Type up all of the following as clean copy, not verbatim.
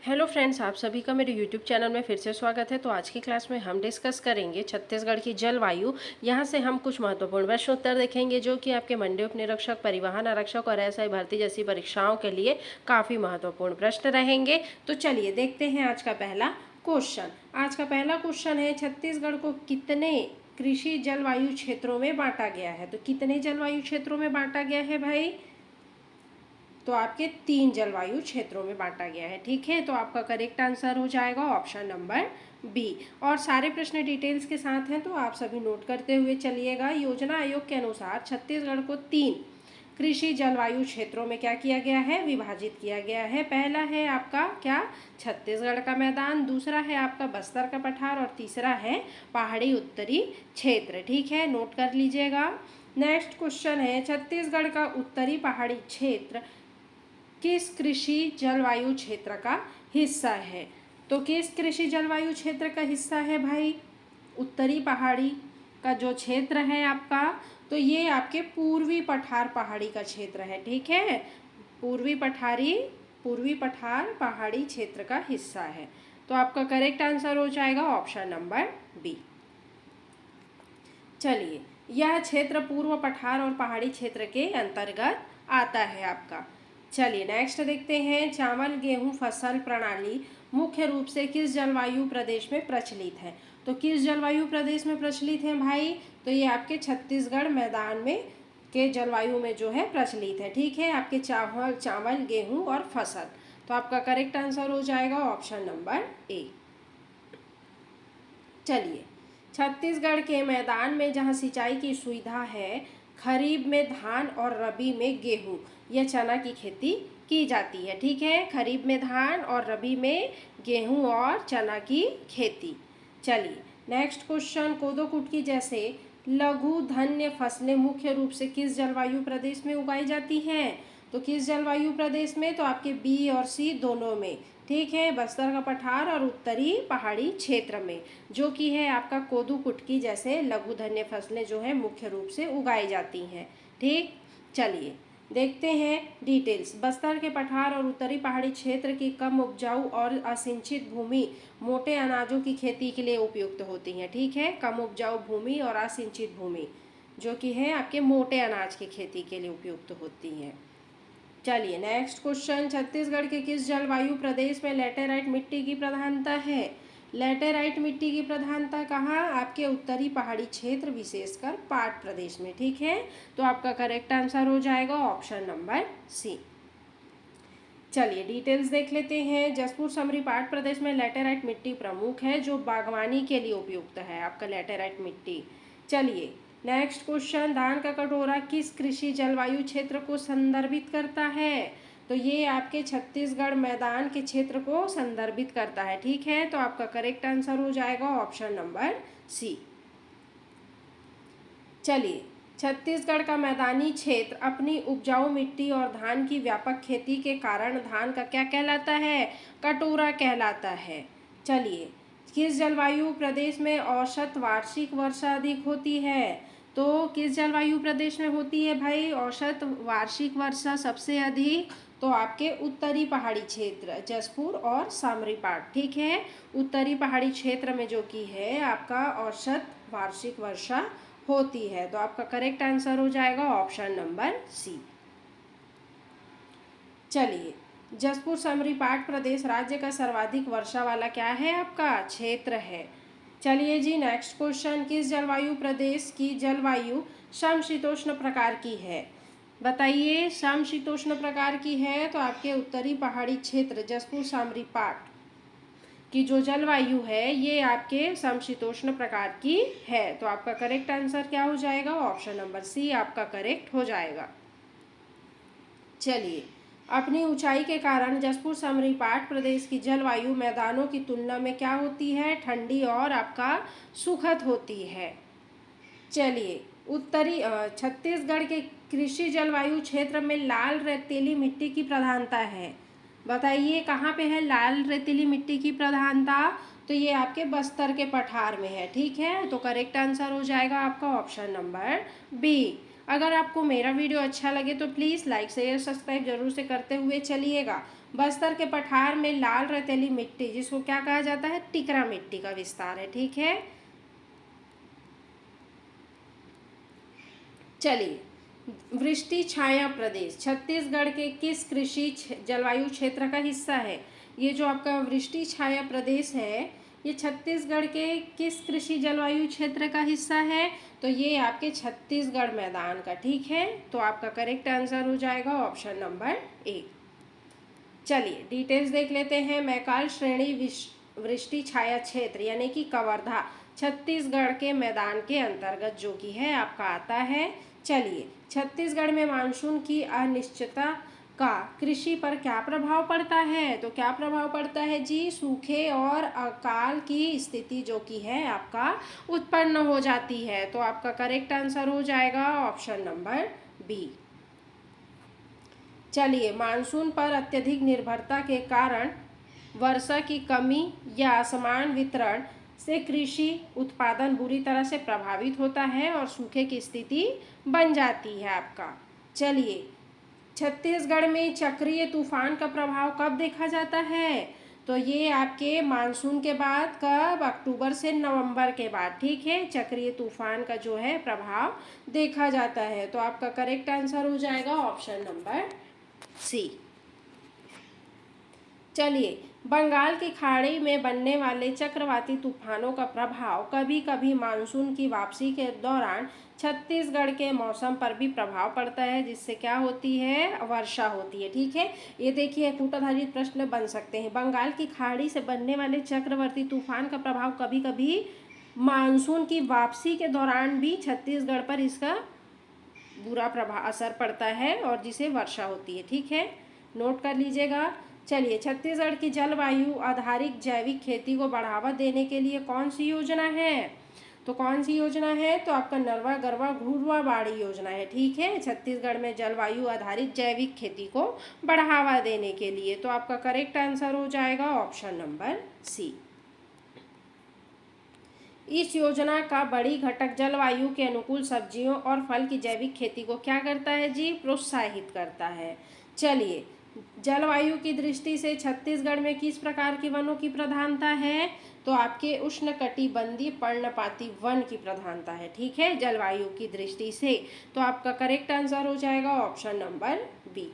Hello friends, आप सभी का मेरे यूट्यूब चैनल में फिर से स्वागत है। तो आज की क्लास में हम डिस्कस करेंगे छत्तीसगढ़ की जलवायु। यहाँ से हम कुछ महत्वपूर्ण प्रश्न उत्तर देखेंगे जो कि आपके मंडे उपनिरीक्षक, परिवहन आरक्षक और एसआई भर्ती जैसी परीक्षाओं के लिए काफ़ी महत्वपूर्ण प्रश्न रहेंगे। तो चलिए देखते हैं आज का पहला क्वेश्चन। आज का पहला क्वेश्चन है, छत्तीसगढ़ को कितने कृषि जलवायु क्षेत्रों में बांटा गया है? तो कितने जलवायु क्षेत्रों में बांटा गया है भाई? तो आपके 3 जलवायु क्षेत्रों में बांटा गया है। ठीक है, तो आपका करेक्ट आंसर हो जाएगा ऑप्शन नंबर बी। और सारे प्रश्न डिटेल्स के साथ हैं, तो आप सभी नोट करते हुए चलिएगा। योजना आयोग के अनुसार छत्तीसगढ़ को 3 कृषि जलवायु क्षेत्रों में क्या किया गया है? विभाजित किया गया है। पहला है आपका क्या? छत्तीसगढ़ का मैदान, दूसरा है आपका बस्तर का पठार और तीसरा है पहाड़ी उत्तरी क्षेत्र। ठीक है, नोट कर लीजिएगा। नेक्स्ट क्वेश्चन है, छत्तीसगढ़ का उत्तरी पहाड़ी क्षेत्र किस कृषि जलवायु क्षेत्र का हिस्सा है? तो किस कृषि जलवायु क्षेत्र का हिस्सा है भाई? उत्तरी पहाड़ी का जो क्षेत्र है आपका, तो ये आपके पूर्वी पठार पहाड़ी का क्षेत्र है। ठीक है, पूर्वी पठार पहाड़ी क्षेत्र का हिस्सा है। तो आपका करेक्ट आंसर हो जाएगा ऑप्शन नंबर बी। चलिए, यह क्षेत्र पूर्व पठार और पहाड़ी क्षेत्र के अंतर्गत आता है आपका। चलिए नेक्स्ट देखते हैं, चावल गेहूं फसल प्रणाली मुख्य रूप से किस जलवायु प्रदेश में प्रचलित है? तो किस जलवायु प्रदेश में प्रचलित है भाई? तो ये आपके छत्तीसगढ़ मैदान में के जलवायु में जो है प्रचलित है। ठीक है, आपके चावल गेहूं और फसल। तो आपका करेक्ट आंसर हो जाएगा ऑप्शन नंबर ए। चलिए, छत्तीसगढ़ के मैदान में जहाँ सिंचाई की सुविधा है, खरीफ में धान और रबी में गेहूं या चना की खेती की जाती है। ठीक है, खरीफ में धान और रबी में गेहूं और चना की खेती। चलिए नेक्स्ट क्वेश्चन, कोदो कुटकी जैसे लघु धन्य फसलें मुख्य रूप से किस जलवायु प्रदेश में उगाई जाती हैं? तो किस जलवायु प्रदेश में? तो आपके बी और सी दोनों में। ठीक है, बस्तर का पठार और उत्तरी पहाड़ी क्षेत्र में जो कि है आपका कोदो कुटकी जैसे लघु धन्य फसलें जो है मुख्य रूप से उगाई जाती हैं। ठीक, चलिए देखते हैं डिटेल्स। बस्तर के पठार और उत्तरी पहाड़ी क्षेत्र की कम उपजाऊ और असिंचित भूमि मोटे अनाजों की खेती के लिए उपयुक्त होती हैं। ठीक है, कम उपजाऊ भूमि और असिंचित भूमि जो कि है आपके मोटे अनाज की खेती के लिए उपयुक्त होती हैं। चलिए नेक्स्ट क्वेश्चन, छत्तीसगढ़ के किस जलवायु प्रदेश में लैटेराइट मिट्टी की प्रधानता है? लैटेराइट मिट्टी की प्रधानता कहाँ? आपके उत्तरी पहाड़ी क्षेत्र विशेषकर पाट प्रदेश में। ठीक है, तो आपका करेक्ट आंसर हो जाएगा ऑप्शन नंबर सी। चलिए डिटेल्स देख लेते हैं। जसपुर समरी पाट प्रदेश में लैटेराइट मिट्टी प्रमुख है जो बागवानी के लिए उपयुक्त है, आपका लैटेराइट मिट्टी। चलिए नेक्स्ट क्वेश्चन, धान का कटोरा किस कृषि जलवायु क्षेत्र को संदर्भित करता है? तो ये आपके छत्तीसगढ़ मैदान के क्षेत्र को संदर्भित करता है। ठीक है, तो आपका करेक्ट आंसर हो जाएगा ऑप्शन नंबर सी। चलिए, छत्तीसगढ़ का मैदानी क्षेत्र अपनी उपजाऊ मिट्टी और धान की व्यापक खेती के कारण धान का क्या कहलाता है? कटोरा कहलाता है। चलिए, किस जलवायु प्रदेश में औसत वार्षिक वर्षा अधिक होती है? तो किस जलवायु प्रदेश में होती है भाई औसत वार्षिक वर्षा सबसे अधिक? तो आपके उत्तरी पहाड़ी क्षेत्र जसपुर और सामरीपाट। ठीक है, उत्तरी पहाड़ी क्षेत्र में जो कि है आपका औसत वार्षिक वर्षा होती है। तो आपका करेक्ट आंसर हो जाएगा ऑप्शन नंबर सी। चलिए, जसपुर समरीपाट प्रदेश राज्य का सर्वाधिक वर्षा वाला क्या है? आपका क्षेत्र है। चलिए जी नेक्स्ट क्वेश्चन, किस जलवायु प्रदेश की जलवायु समशीतोष्ण प्रकार की है? बताइए, समशीतोष्ण प्रकार की है तो आपके उत्तरी पहाड़ी क्षेत्र जसपुर समरीपाट की जो जलवायु है ये आपके समशीतोष्ण प्रकार की है। तो आपका करेक्ट आंसर क्या हो जाएगा? ऑप्शन नंबर सी आपका करेक्ट हो जाएगा। चलिए, अपनी ऊंचाई के कारण जसपुर समरीपाट प्रदेश की जलवायु मैदानों की तुलना में क्या होती है? ठंडी और आपका सुखद होती है। चलिए, उत्तरी छत्तीसगढ़ के कृषि जलवायु क्षेत्र में लाल रेतीली मिट्टी की प्रधानता है। बताइए कहाँ पे है लाल रेतीली मिट्टी की प्रधानता? तो ये आपके बस्तर के पठार में है। ठीक है, तो करेक्ट आंसर हो जाएगा आपका ऑप्शन नंबर बी। अगर आपको मेरा वीडियो अच्छा लगे तो प्लीज़ लाइक शेयर सब्सक्राइब जरूर से करते हुए चलिएगा। बस्तर के पठार में लाल रेतीली मिट्टी, जिसको क्या कहा जाता है, टिकरा मिट्टी का विस्तार है। ठीक है, चलिए, वृष्टि छाया प्रदेश छत्तीसगढ़ के किस कृषि जलवायु क्षेत्र का हिस्सा है? ये जो आपका वृष्टि छाया प्रदेश है, ये छत्तीसगढ़ के किस कृषि जलवायु क्षेत्र का हिस्सा है? तो ये आपके छत्तीसगढ़ मैदान का। ठीक है, तो आपका करेक्ट आंसर हो जाएगा ऑप्शन नंबर ए। चलिए डिटेल्स देख लेते हैं। मैकाल श्रेणी वृष्टि छाया क्षेत्र यानी कि कवर्धा छत्तीसगढ़ के मैदान के अंतर्गत जो कि है आपका आता है। चलिए, छत्तीसगढ़ में मानसून की अनिश्चितता का कृषि पर क्या प्रभाव पड़ता है? तो क्या प्रभाव पड़ता है जी? सूखे और अकाल की स्थिति जो कि है आपका उत्पन्न हो जाती है। तो आपका करेक्ट आंसर हो जाएगा ऑप्शन नंबर बी। चलिए, मानसून पर अत्यधिक निर्भरता के कारण वर्षा की कमी या असमान वितरण से कृषि उत्पादन बुरी तरह से प्रभावित होता है और सूखे की स्थिति बन जाती है आपका। चलिए, छत्तीसगढ़ में चक्रीय तूफान का प्रभाव कब देखा जाता है? तो ये आपके मानसून के बाद, कब? अक्टूबर से नवंबर के बाद। ठीक है, चक्रीय तूफान का जो है प्रभाव देखा जाता है। तो आपका करेक्ट आंसर हो जाएगा ऑप्शन नंबर सी। चलिए, बंगाल की खाड़ी में बनने वाले चक्रवाती तूफानों का प्रभाव कभी कभी मानसून की वापसी के दौरान छत्तीसगढ़ के मौसम पर भी प्रभाव पड़ता है, जिससे क्या होती है? वर्षा होती है। ठीक है, ये देखिए कूटाधारित प्रश्न बन सकते हैं। बंगाल की खाड़ी से बनने वाले चक्रवाती तूफान का प्रभाव कभी कभी मानसून की वापसी के दौरान भी छत्तीसगढ़ पर इसका बुरा प्रभाव असर पड़ता है और जिसे वर्षा होती है। ठीक है, नोट कर लीजिएगा। चलिए, छत्तीसगढ़ की जलवायु आधारित जैविक खेती को बढ़ावा देने के लिए कौन सी योजना है? तो कौन सी योजना है? तो आपका नरवा गरवा घुरवा बाड़ी योजना है। ठीक है, छत्तीसगढ़ में जलवायु आधारित जैविक खेती को बढ़ावा देने के लिए। तो आपका करेक्ट आंसर हो जाएगा ऑप्शन नंबर सी। इस योजना का बड़ी घटक जलवायु के अनुकूल सब्जियों और फल की जैविक खेती को क्या करता है जी? प्रोत्साहित करता है। चलिए, जलवायु की दृष्टि से छत्तीसगढ़ में किस प्रकार के वनों की प्रधानता है? तो आपके उष्णकटिबंधीय पर्णपाती वन की प्रधानता है। ठीक है, जलवायु की दृष्टि से। तो आपका करेक्ट आंसर हो जाएगा ऑप्शन नंबर बी।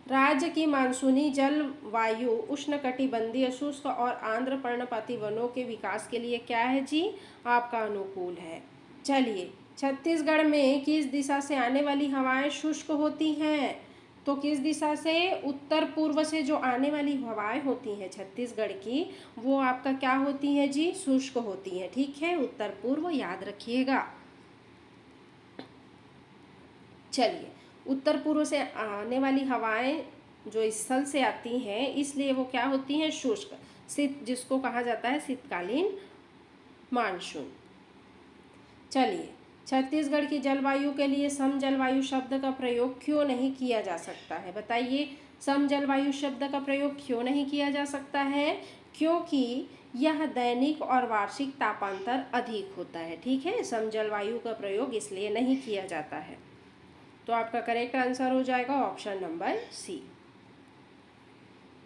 राज्य की मानसूनी जलवायु उष्णकटिबंधीय शुष्क और आर्द्र पर्णपाती वनों के विकास के लिए क्या है जी? आपका अनुकूल है। चलिए, छत्तीसगढ़ में किस दिशा से आने वाली हवाएं शुष्क होती हैं? तो किस दिशा से? उत्तर पूर्व से जो आने वाली हवाएं होती हैं छत्तीसगढ़ की, वो आपका क्या होती हैं जी? शुष्क होती हैं। ठीक है, उत्तर पूर्व याद रखिएगा। चलिए, उत्तर पूर्व से आने वाली हवाएं जो स्थल से आती हैं, इसलिए वो क्या होती हैं? शुष्क, शीत, जिसको कहा जाता है शीतकालीन मानसून। चलिए, छत्तीसगढ़ की जलवायु के लिए सम जलवायु शब्द का प्रयोग क्यों नहीं किया जा सकता है? बताइए, सम जलवायु शब्द का प्रयोग क्यों नहीं किया जा सकता है? क्योंकि यह दैनिक और वार्षिक तापांतर अधिक होता है। ठीक है, सम जलवायु का प्रयोग इसलिए नहीं किया जाता है। तो आपका करेक्ट आंसर हो जाएगा ऑप्शन नंबर सी।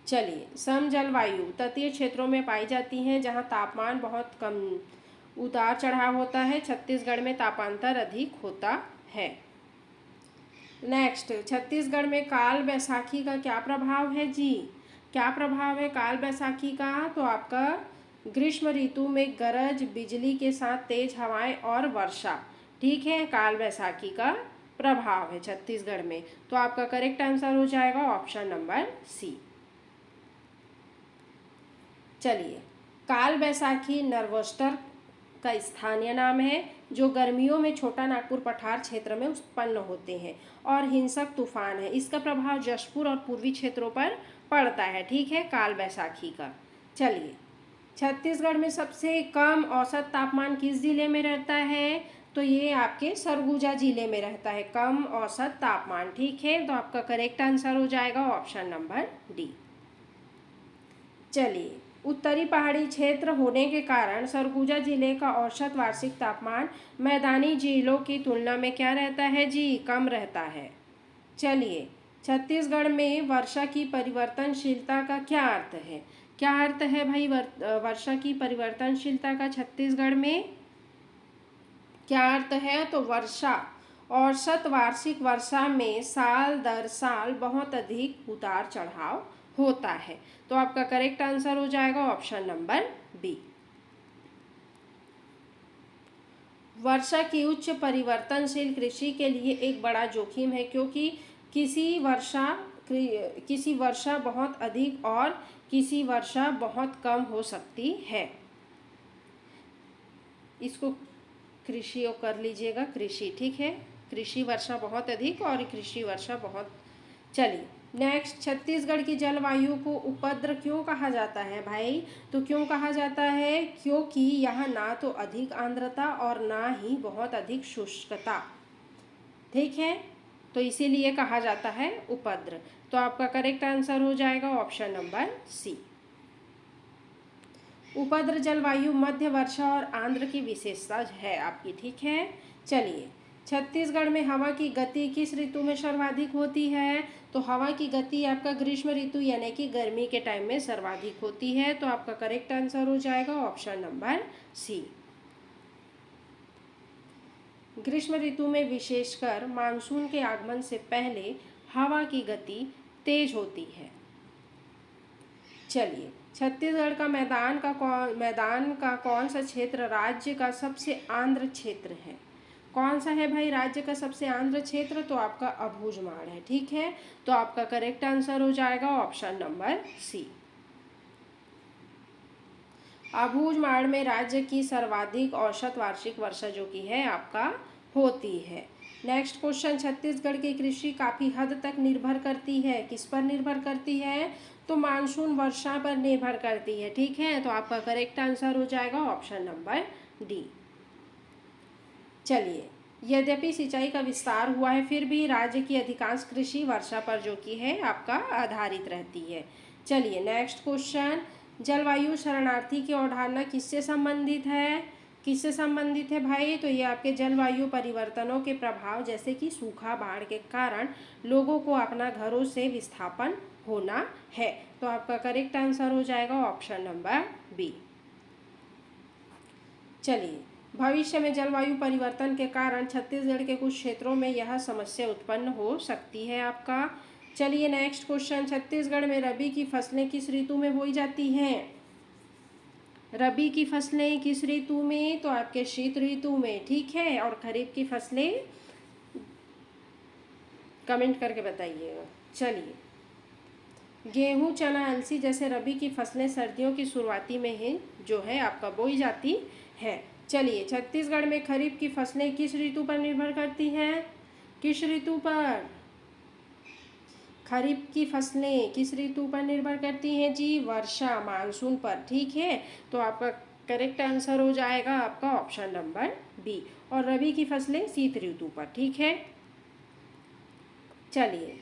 चलिए, सम जलवायु तटीय क्षेत्रों में पाई जाती हैं जहां तापमान बहुत कम उतार चढ़ाव होता है। छत्तीसगढ़ में तापांतर अधिक होता है। नेक्स्ट, छत्तीसगढ़ में काल बैसाखी का क्या प्रभाव है जी? क्या प्रभाव है काल बैसाखी का? तो आपका ग्रीष्म ऋतु में गरज, बिजली के साथ तेज हवाएं और वर्षा। ठीक है, काल बैसाखी का प्रभाव है छत्तीसगढ़ में। तो आपका करेक्ट आंसर हो जाएगा ऑप्शन नंबर सी। चलिए, काल बैसाखी नर्वस्टर का स्थानीय नाम है जो गर्मियों में छोटा नागपुर पठार क्षेत्र में उत्पन्न होते हैं और हिंसक तूफान है। इसका प्रभाव जशपुर और पूर्वी क्षेत्रों पर पड़ता है। ठीक है, काल बैसाखी का। चलिए, छत्तीसगढ़ में सबसे कम औसत तापमान किस जिले में रहता है? तो ये आपके सरगुजा जिले में रहता है कम औसत तापमान। ठीक है, तो आपका करेक्ट आंसर हो जाएगा ऑप्शन नंबर डी। चलिए, उत्तरी पहाड़ी क्षेत्र होने के कारण सरगुजा जिले का औसत वार्षिक तापमान मैदानी जिलों की तुलना में क्या रहता है जी? कम रहता है। चलिए, छत्तीसगढ़ में वर्षा की परिवर्तनशीलता का क्या अर्थ है? क्या अर्थ है भाई वर्षा की परिवर्तनशीलता का छत्तीसगढ़ में? क्या अर्थ है? तो वर्षा औसत वार्षिक वर्षा में साल दर साल बहुत अधिक उतार चढ़ाव होता है। तो आपका करेक्ट आंसर हो जाएगा ऑप्शन नंबर बी। वर्षा की उच्च परिवर्तनशील कृषि के लिए एक बड़ा जोखिम है, क्योंकि किसी वर्षा बहुत अधिक और किसी वर्षा बहुत कम हो सकती है। इसको कृषि कर लीजिएगा, कृषि, ठीक है। कृषि वर्षा बहुत अधिक और कृषि वर्षा बहुत। चलिए नेक्स्ट, छत्तीसगढ़ की जलवायु को उपद्र क्यों कहा जाता है भाई? तो क्यों कहा जाता है? क्योंकि यहाँ ना तो अधिक आर्द्रता और ना ही बहुत अधिक शुष्कता, ठीक है, तो इसीलिए कहा जाता है उपद्र। तो आपका करेक्ट आंसर हो जाएगा ऑप्शन नंबर सी। उपद्र जलवायु मध्य वर्षा और आर्द्र की विशेषता है आपकी, ठीक है। चलिए, छत्तीसगढ़ में हवा की गति किस ऋतु में सर्वाधिक होती है? तो हवा की गति आपका ग्रीष्म ऋतु यानी कि गर्मी के टाइम में सर्वाधिक होती है। तो आपका करेक्ट आंसर हो जाएगा ऑप्शन नंबर सी। ग्रीष्म ऋतु में विशेषकर मानसून के आगमन से पहले हवा की गति तेज होती है। चलिए, छत्तीसगढ़ का मैदान का कौन सा क्षेत्र राज्य का सबसे आर्द्र क्षेत्र है? कौन सा है भाई राज्य का सबसे आर्द्र क्षेत्र? तो आपका अबूझमाड़ है, ठीक है। तो आपका करेक्ट आंसर हो जाएगा ऑप्शन नंबर सी। अबूझमाड़ में राज्य की सर्वाधिक औसत वार्षिक वर्षा जो कि है आपका होती है। नेक्स्ट क्वेश्चन, छत्तीसगढ़ की कृषि काफ़ी हद तक निर्भर करती है, किस पर निर्भर करती है? तो मानसून वर्षा पर निर्भर करती है, ठीक है। तो आपका करेक्ट आंसर हो जाएगा ऑप्शन नंबर डी। चलिए, यद्यपि सिंचाई का विस्तार हुआ है, फिर भी राज्य की अधिकांश कृषि वर्षा पर जो कि है आपका आधारित रहती है। चलिए नेक्स्ट क्वेश्चन, जलवायु शरणार्थी की अवधारणा किससे संबंधित है? किससे संबंधित है भाई? तो ये आपके जलवायु परिवर्तनों के प्रभाव जैसे कि सूखा, बाढ़ के कारण लोगों को अपना घरों से विस्थापन होना है। तो आपका करेक्ट आंसर हो जाएगा ऑप्शन नंबर बी। चलिए, भविष्य में जलवायु परिवर्तन के कारण छत्तीसगढ़ के कुछ क्षेत्रों में यह समस्या उत्पन्न हो सकती है आपका। चलिए नेक्स्ट क्वेश्चन, छत्तीसगढ़ में रबी की फसलें किस ऋतु में बोई जाती हैं? रबी की फसलें किस ऋतु में? तो आपके शीत ऋतु में, ठीक है। और खरीफ की फसलें कमेंट करके बताइएगा। चलिए, गेहूं, चना, अलसी जैसे रबी की फसलें सर्दियों की शुरुआती में ही जो है आपका बोई जाती है। चलिए, छत्तीसगढ़ में खरीफ की फसलें किस ऋतु पर निर्भर करती हैं? किस ऋतु पर? खरीफ की फसलें किस ऋतु पर निर्भर करती हैं जी? वर्षा, मानसून पर, ठीक है। तो आपका करेक्ट आंसर हो जाएगा आपका ऑप्शन नंबर बी। और रबी की फसलें शीत ऋतु पर, ठीक है। चलिए,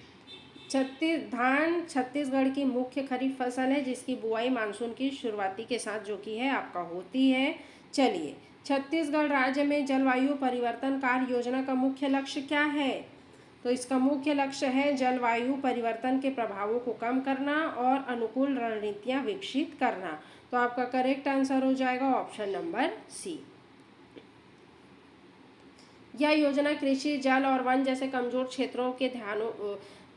धान छत्तीसगढ़ की मुख्य खरीफ फसल है, जिसकी बुआई मानसून की शुरुआती के साथ जो कि है आपका होती है। चलिए, छत्तीसगढ़ राज्य में जलवायु परिवर्तन कार्य योजना का मुख्य लक्ष्य क्या है? तो इसका मुख्य लक्ष्य है जलवायु परिवर्तन के प्रभावों को कम करना और अनुकूल रणनीतियां विकसित करना। तो आपका करेक्ट आंसर हो जाएगा ऑप्शन नंबर सी। यह योजना कृषि, जल और वन जैसे कमजोर क्षेत्रों के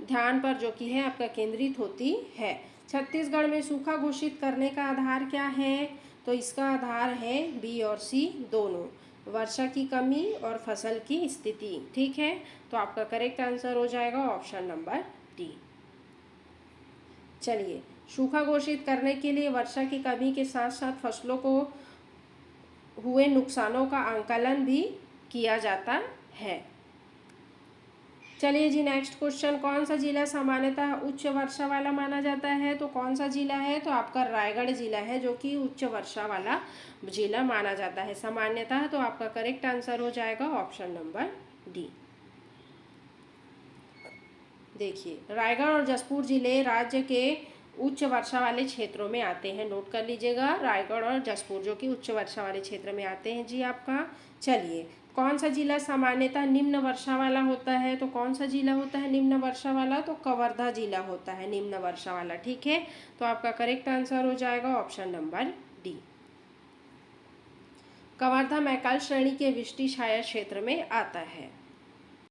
ध्यान पर जो कि है आपका केंद्रित होती है। छत्तीसगढ़ में सूखा घोषित करने का आधार क्या है? तो इसका आधार है बी और सी दोनों, वर्षा की कमी और फसल की स्थिति, ठीक है। तो आपका करेक्ट आंसर हो जाएगा ऑप्शन नंबर डी। चलिए, सूखा घोषित करने के लिए वर्षा की कमी के साथ साथ फसलों को हुए नुकसानों का आंकलन भी किया जाता है। चलिए जी नेक्स्ट क्वेश्चन, कौन सा जिला सामान्यतः उच्च वर्षा वाला माना जाता है? तो कौन सा जिला है? तो आपका रायगढ़ जिला है जो कि उच्च वर्षा वाला जिला माना जाता है सामान्यतः। तो आपका करेक्ट आंसर हो जाएगा ऑप्शन नंबर डी। देखिए, रायगढ़ और जशपुर जिले राज्य के उच्च वर्षा वाले क्षेत्रों में आते हैं, नोट कर लीजिएगा। रायगढ़ और जशपुर जो कि उच्च वर्षा वाले क्षेत्र में आते हैं जी आपका। चलिए, कौन सा जिला सामान्यतः निम्न वर्षा वाला होता है? तो कौन सा जिला होता है निम्न वर्षा वाला? तो कवर्धा जिला होता है निम्न वर्षा वाला। ठीक है, तो आपका करेक्ट आंसर हो जाएगा option number D. Kawardha Maikal श्रेणी के वृष्टि छाया क्षेत्र में आता है।